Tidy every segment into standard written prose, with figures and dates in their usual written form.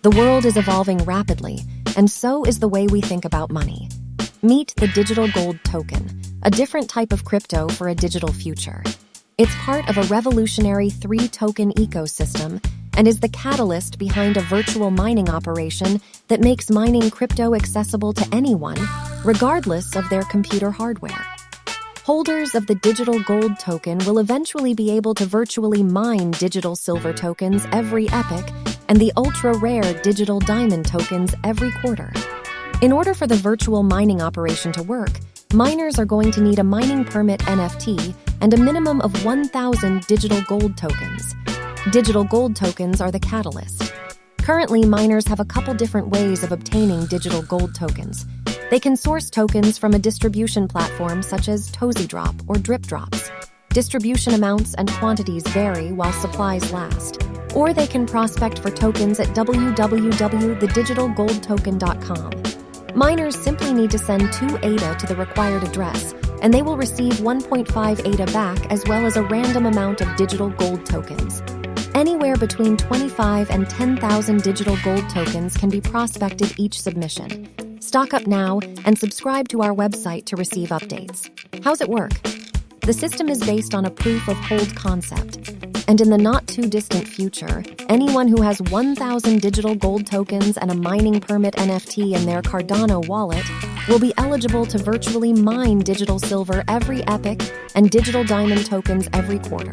The world is evolving rapidly, and so is the way we think about money. Meet the digital gold token, a different type of crypto for a digital future. It's part of a revolutionary three-token ecosystem and is the catalyst behind a virtual mining operation that makes mining crypto accessible to anyone, regardless of their computer hardware. Holders of the digital gold token will eventually be able to virtually mine digital silver tokens every epoch and the ultra-rare digital diamond tokens every quarter. In order for the virtual mining operation to work, miners are going to need a mining permit NFT and a minimum of 1,000 digital gold tokens. Digital gold tokens are the catalyst. Currently, miners have a couple different ways of obtaining digital gold tokens. They can source tokens from a distribution platform such as TozyDrop or Drip Drops. Distribution amounts and quantities vary while supplies last. Or they can prospect for tokens at www.thedigitalgoldtoken.com. Miners simply need to send 2 ADA to the required address, and they will receive 1.5 ADA back as well as a random amount of digital gold tokens. Anywhere between 25 and 10,000 digital gold tokens can be prospected each submission. Stock up now and subscribe to our website to receive updates. How's it work? The system is based on a proof-of-hold concept. And in the not-too-distant future, anyone who has 1,000 digital gold tokens and a mining permit NFT in their Cardano wallet will be eligible to virtually mine digital silver every epoch and digital diamond tokens every quarter.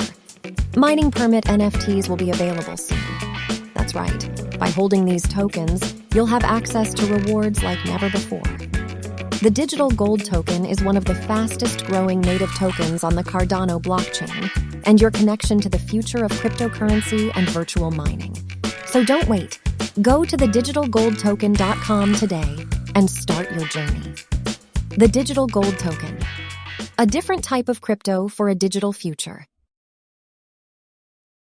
Mining permit NFTs will be available soon. That's right. By holding these tokens, you'll have access to rewards like never before. The digital gold token is one of the fastest-growing native tokens on the Cardano blockchain, and your connection to the future of cryptocurrency and virtual mining. So don't wait. Go to thedigitalgoldtoken.com today and start your journey. The digital gold token, a different type of crypto for a digital future.